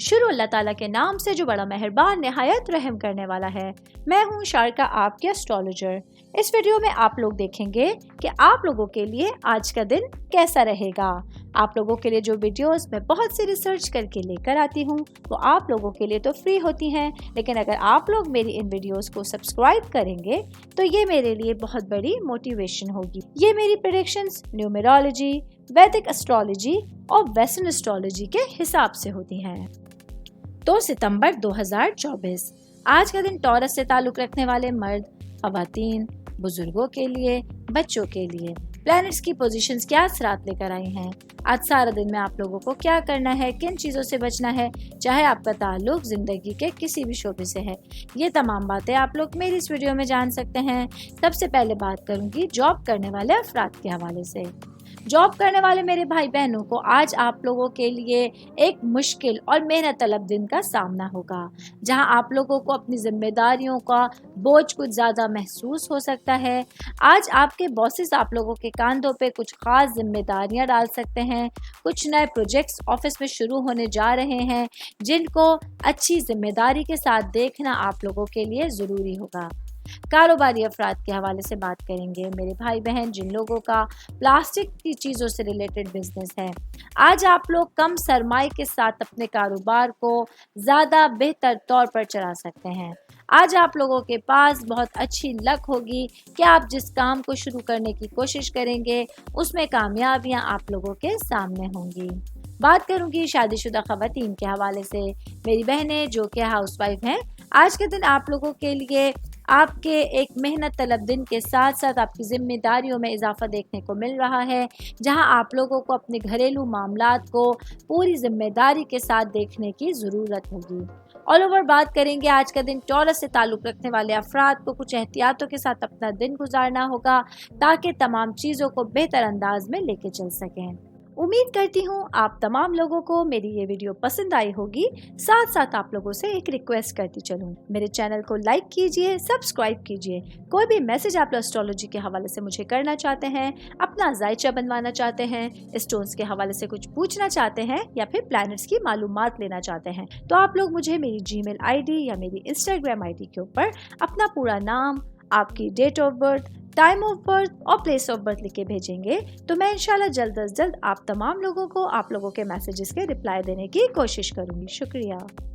شروع اللہ تعالیٰ کے نام سے جو بڑا مہربان نہایت رحم کرنے والا ہے۔ میں ہوں شارکا، آپ کے اسٹرالوجر۔ اس ویڈیو میں آپ لوگ دیکھیں گے کہ آپ لوگوں کے لیے آج کا دن کیسا رہے گا۔ آپ لوگوں کے لیے جو ویڈیوز میں بہت سی ریسرچ کر کے لے کر آتی ہوں وہ آپ لوگوں کے لیے تو فری ہوتی ہیں، لیکن اگر آپ لوگ میری ان ویڈیوز کو سبسکرائب کریں گے تو یہ میرے لیے بہت بڑی موٹیویشن ہوگی۔ یہ میری پریڈکشنز نیومرولوجی، ویدک اسٹرالوجی اور ویسٹرن اسٹرالوجی کے حساب سے ہوتی ہیں۔ تو ستمبر 2024 آج کا دن ٹورس سے تعلق رکھنے والے مرد، خواتین، بزرگوں کے لیے، بچوں کے لیے پلانٹس کی پوزیشنز کیا اثرات لے کر آئی ہیں۔ آج سارا دن میں آپ لوگوں کو کیا کرنا ہے، کن چیزوں سے بچنا ہے، چاہے آپ کا تعلق زندگی کے کسی بھی شعبے سے ہے، یہ تمام باتیں آپ لوگ میری اس ویڈیو میں جان سکتے ہیں۔ سب سے پہلے بات کروں گی جاب کرنے والے افراد کے حوالے سے۔ جاب کرنے والے میرے بھائی بہنوں کو آج آپ لوگوں کے لیے ایک مشکل اور محنت طلب دن کا سامنا ہوگا، جہاں آپ لوگوں کو اپنی ذمہ داریوں کا بوجھ کچھ زیادہ محسوس ہو سکتا ہے۔ آج آپ کے باسز آپ لوگوں کے کاندھوں پہ کچھ خاص ذمہ داریاں ڈال سکتے ہیں۔ کچھ نئے پروجیکٹس آفس میں شروع ہونے جا رہے ہیں جن کو اچھی ذمہ داری کے ساتھ دیکھنا آپ لوگوں کے لیے ضروری ہوگا۔ کاروباری افراد کے حوالے سے بات کریں گے میرے بھائی بہن جن لوگوں کا پلاسٹک کی چیزوں سے ریلیٹڈ بزنس ہے۔ آج آپ لوگ کم سرمائے کے ساتھ اپنے کاروبار کو زیادہ بہتر طور پر چلا سکتے ہیں۔ آج آپ لوگوں کے پاس بہت اچھی لک ہوگی کہ آپ جس کام کو شروع کرنے کی کوشش کریں گے اس میں کامیابیاں آپ لوگوں کے سامنے ہوں گی۔ بات کروں گی شادی شدہ خواتین کے حوالے سے میری بہنیں جو کہ ہاؤس وائف ہیں۔ آج کے دن آپ لوگوں کے لیے آپ کے ایک محنت طلب دن کے ساتھ ساتھ آپ کی ذمہ داریوں میں اضافہ دیکھنے کو مل رہا ہے، جہاں آپ لوگوں کو اپنے گھریلو معاملات کو پوری ذمہ داری کے ساتھ دیکھنے کی ضرورت ہوگی۔ آل اوور بات کریں گے آج کا دن ٹورس سے تعلق رکھنے والے افراد کو کچھ احتیاطوں کے ساتھ اپنا دن گزارنا ہوگا تاکہ تمام چیزوں کو بہتر انداز میں لے کے چل سکیں۔ امید کرتی ہوں آپ تمام لوگوں کو میری یہ ویڈیو پسند آئی ہوگی۔ ساتھ ساتھ آپ لوگوں سے ایک ریکویسٹ کرتی چلوں، میرے چینل کو لائک کیجئے، سبسکرائب کیجئے۔ کوئی بھی میسج آپ لوگ اسٹرالوجی کے حوالے سے مجھے کرنا چاہتے ہیں، اپنا ذائچہ بنوانا چاہتے ہیں، اسٹونز کے حوالے سے کچھ پوچھنا چاہتے ہیں یا پھر پلانٹس کی معلومات لینا چاہتے ہیں تو آپ لوگ مجھے میری جی میل آئی ڈی یا میری انسٹاگرام آئی ڈی کے اوپر اپنا پورا نام، آپ کی date of birth, time of birth اور پلیس آف برتھ لکھ کے بھیجیں گے تو میں انشاءاللہ جلد از جلد آپ تمام لوگوں کو آپ لوگوں کے میسیجز کے رپلائی دینے کی کوشش کروں گی۔ شکریہ۔